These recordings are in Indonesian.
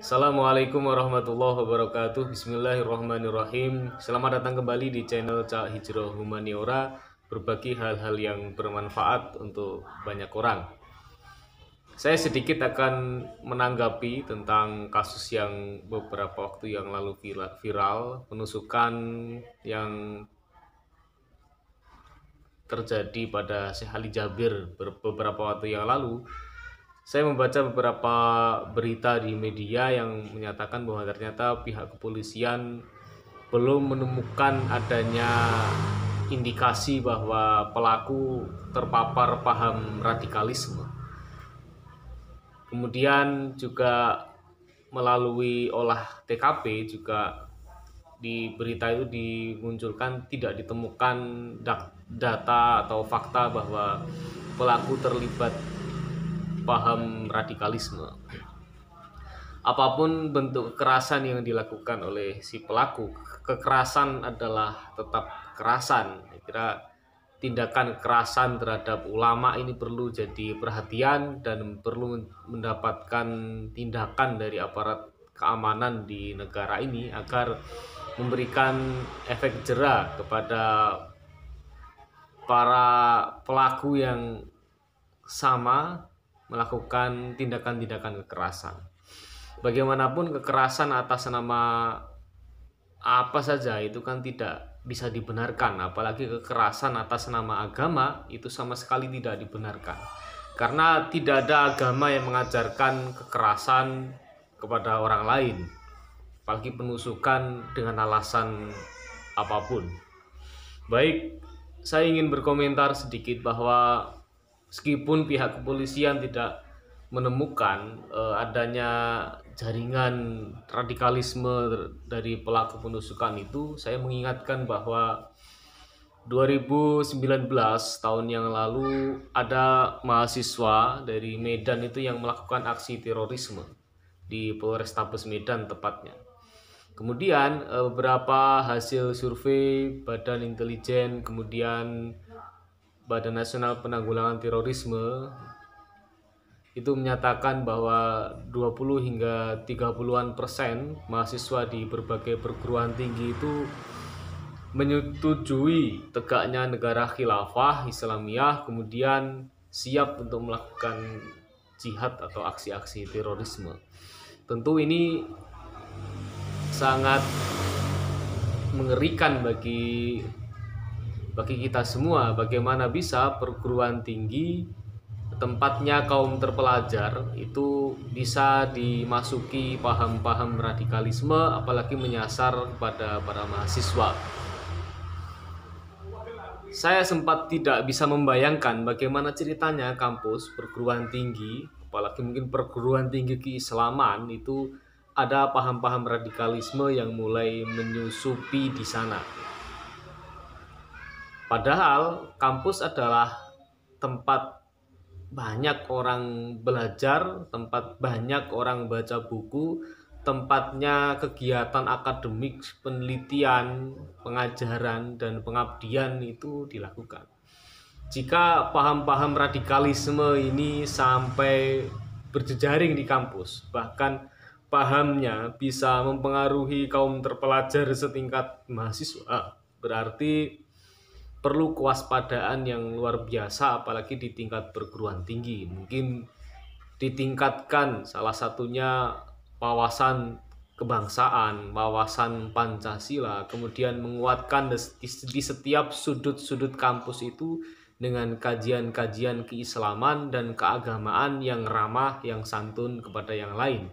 Assalamualaikum warahmatullahi wabarakatuh. Bismillahirrahmanirrahim. Selamat datang kembali di channel Cak Hijrah Humaniora, berbagi hal-hal yang bermanfaat untuk banyak orang. Saya sedikit akan menanggapi tentang kasus yang beberapa waktu yang lalu viral, penusukan yang terjadi pada Syekh Ali Jabir beberapa waktu yang lalu. Saya membaca beberapa berita di media yang menyatakan bahwa ternyata pihak kepolisian belum menemukan adanya indikasi bahwa pelaku terpapar paham radikalisme. Kemudian juga melalui olah TKP juga di berita itu dimunculkan tidak ditemukan data atau fakta bahwa pelaku terlibat paham radikalisme. Apapun bentuk kekerasan yang dilakukan oleh si pelaku, kekerasan adalah tetap kekerasan. Saya kira tindakan kekerasan terhadap ulama ini perlu jadi perhatian dan perlu mendapatkan tindakan dari aparat keamanan di negara ini agar memberikan efek jera kepada para pelaku yang sama melakukan tindakan-tindakan kekerasan. Bagaimanapun kekerasan atas nama apa saja itu kan tidak bisa dibenarkan, apalagi kekerasan atas nama agama itu sama sekali tidak dibenarkan. Karena tidak ada agama yang mengajarkan kekerasan kepada orang lain, apalagi penusukan dengan alasan apapun. Baik, saya ingin berkomentar sedikit bahwa meskipun pihak kepolisian tidak menemukan adanya jaringan radikalisme dari pelaku penusukan itu, saya mengingatkan bahwa 2019 tahun yang lalu ada mahasiswa dari Medan itu yang melakukan aksi terorisme di Polrestabes Medan tepatnya. Kemudian beberapa hasil survei Badan Intelijen, kemudian Badan Nasional Penanggulangan Terorisme itu menyatakan bahwa 20 hingga 30% mahasiswa di berbagai perguruan tinggi itu menyetujui tegaknya negara khilafah Islamiyah, kemudian siap untuk melakukan jihad atau aksi-aksi terorisme. Tentu ini sangat mengerikan bagi kita semua. Bagaimana bisa perguruan tinggi, tempatnya kaum terpelajar, itu bisa dimasuki paham-paham radikalisme, apalagi menyasar kepada para mahasiswa. Saya sempat tidak bisa membayangkan bagaimana ceritanya kampus perguruan tinggi, apalagi mungkin perguruan tinggi keislaman, itu ada paham-paham radikalisme yang mulai menyusupi di sana. Padahal kampus adalah tempat banyak orang belajar, tempat banyak orang baca buku, tempatnya kegiatan akademik, penelitian, pengajaran, dan pengabdian itu dilakukan. Jika paham-paham radikalisme ini sampai berjejaring di kampus, bahkan pahamnya bisa mempengaruhi kaum terpelajar setingkat mahasiswa, berarti perlu kewaspadaan yang luar biasa, apalagi di tingkat perguruan tinggi. Mungkin ditingkatkan salah satunya wawasan kebangsaan, wawasan Pancasila, kemudian menguatkan di setiap sudut-sudut kampus itu dengan kajian-kajian keislaman dan keagamaan yang ramah, yang santun kepada yang lain.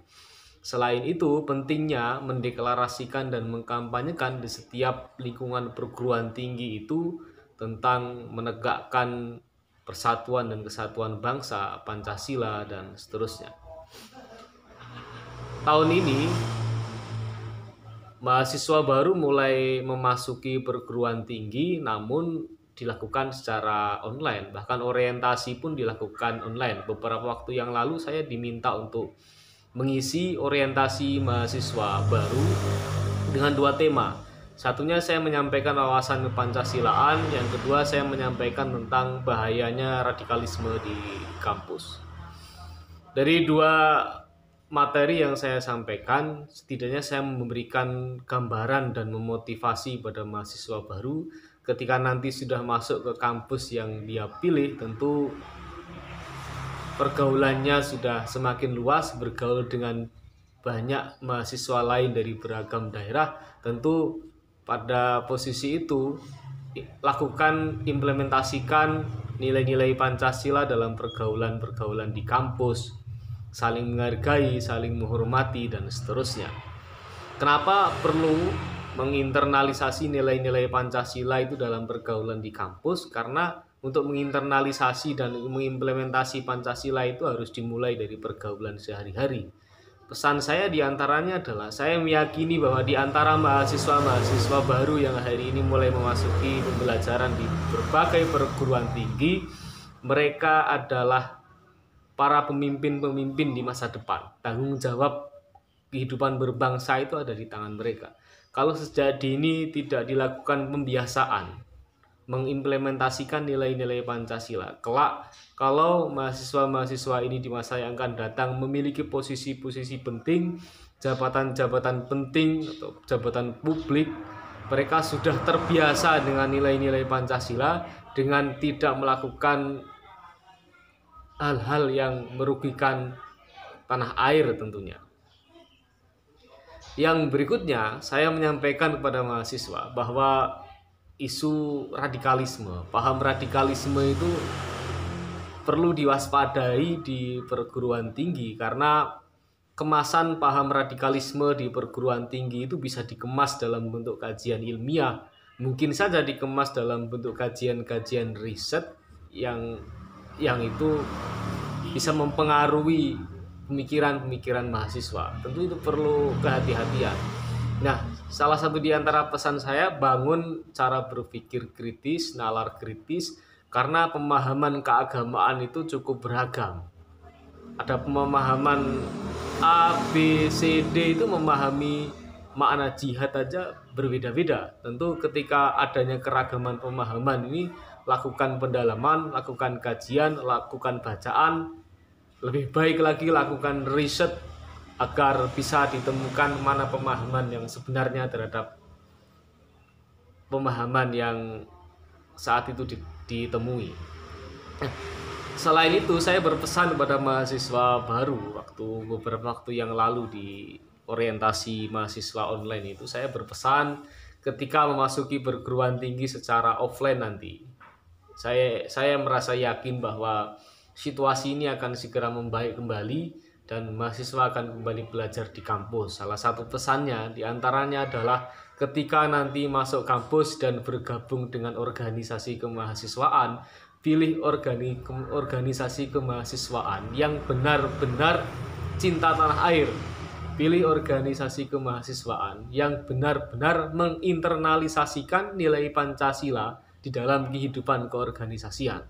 Selain itu, pentingnya mendeklarasikan dan mengkampanyekan di setiap lingkungan perguruan tinggi itu tentang menegakkan persatuan dan kesatuan bangsa, Pancasila, dan seterusnya. Tahun ini, mahasiswa baru mulai memasuki perguruan tinggi, namun dilakukan secara online. Bahkan orientasi pun dilakukan online. Beberapa waktu yang lalu saya diminta untuk mengisi orientasi mahasiswa baru dengan 2 tema. Satunya saya menyampaikan wawasan Pancasilaan, yang kedua saya menyampaikan tentang bahayanya radikalisme di kampus. Dari 2 materi yang saya sampaikan, setidaknya saya memberikan gambaran dan memotivasi pada mahasiswa baru ketika nanti sudah masuk ke kampus yang dia pilih. Tentu pergaulannya sudah semakin luas, bergaul dengan banyak mahasiswa lain dari beragam daerah. Tentu pada posisi itu implementasikan nilai-nilai Pancasila dalam pergaulan-pergaulan di kampus, saling menghargai, saling menghormati, dan seterusnya. Kenapa perlu menginternalisasi nilai-nilai Pancasila itu dalam pergaulan di kampus? Karena untuk menginternalisasi dan mengimplementasi Pancasila itu harus dimulai dari pergaulan sehari-hari. Pesan saya diantaranya adalah saya meyakini bahwa di antara mahasiswa-mahasiswa baru yang hari ini mulai memasuki pembelajaran di berbagai perguruan tinggi, mereka adalah para pemimpin-pemimpin di masa depan. Tanggung jawab kehidupan berbangsa itu ada di tangan mereka. Kalau sejak dini tidak dilakukan pembiasaan, mengimplementasikan nilai-nilai Pancasila, kelak kalau mahasiswa-mahasiswa ini di masa yang akan datang memiliki posisi-posisi penting, jabatan-jabatan penting atau jabatan publik, mereka sudah terbiasa dengan nilai-nilai Pancasila, dengan tidak melakukan hal-hal yang merugikan tanah air tentunya. Yang berikutnya, saya menyampaikan kepada mahasiswa bahwa isu radikalisme, paham radikalisme itu perlu diwaspadai di perguruan tinggi, karena kemasan paham radikalisme di perguruan tinggi itu bisa dikemas dalam bentuk kajian ilmiah, mungkin saja dikemas dalam bentuk kajian-kajian riset yang itu bisa mempengaruhi pemikiran-pemikiran mahasiswa. Tentu itu perlu kehati-hatian. Nah, salah satu di antara pesan saya, bangun cara berpikir kritis, nalar kritis, karena pemahaman keagamaan itu cukup beragam. Ada pemahaman A, B, C, D itu memahami makna jihad aja berbeda-beda. Tentu ketika adanya keragaman pemahaman ini, lakukan pendalaman, lakukan kajian, lakukan bacaan, lebih baik lagi lakukan riset agar bisa ditemukan mana pemahaman yang sebenarnya terhadap pemahaman yang saat itu ditemui. Selain itu, saya berpesan kepada mahasiswa baru beberapa waktu yang lalu di orientasi mahasiswa online itu, saya berpesan ketika memasuki perguruan tinggi secara offline nanti, saya merasa yakin bahwa situasi ini akan segera membaik kembali dan mahasiswa akan kembali belajar di kampus. Salah satu pesannya diantaranya adalah ketika nanti masuk kampus dan bergabung dengan organisasi kemahasiswaan, pilih organisasi kemahasiswaan yang benar-benar cinta tanah air. Pilih organisasi kemahasiswaan yang benar-benar menginternalisasikan nilai Pancasila di dalam kehidupan keorganisasian.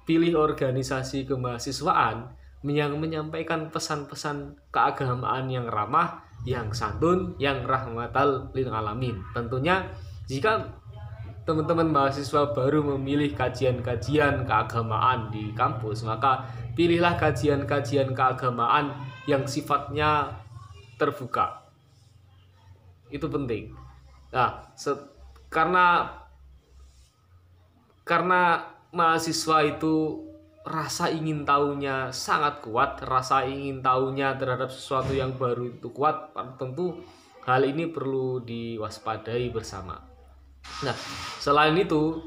Pilih organisasi kemahasiswaan yang menyampaikan pesan-pesan keagamaan yang ramah, yang santun, yang rahmatal lil alamin. Tentunya jika teman-teman mahasiswa baru memilih kajian-kajian keagamaan di kampus, maka pilihlah kajian-kajian keagamaan yang sifatnya terbuka. Itu penting. Nah, karena mahasiswa itu rasa ingin tahunya sangat kuat, rasa ingin tahunya terhadap sesuatu yang baru itu kuat, tentu hal ini perlu diwaspadai bersama. Nah, selain itu,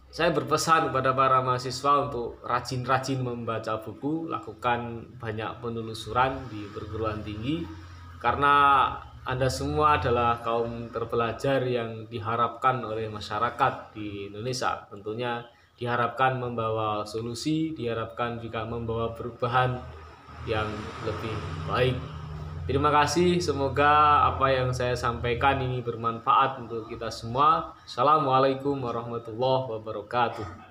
saya berpesan kepada para mahasiswa untuk rajin-rajin membaca buku, lakukan banyak penelusuran di perguruan tinggi, karena Anda semua adalah kaum terpelajar yang diharapkan oleh masyarakat di Indonesia. Tentunya diharapkan membawa solusi, diharapkan juga membawa perubahan yang lebih baik. Terima kasih, semoga apa yang saya sampaikan ini bermanfaat untuk kita semua. Assalamualaikum warahmatullahi wabarakatuh.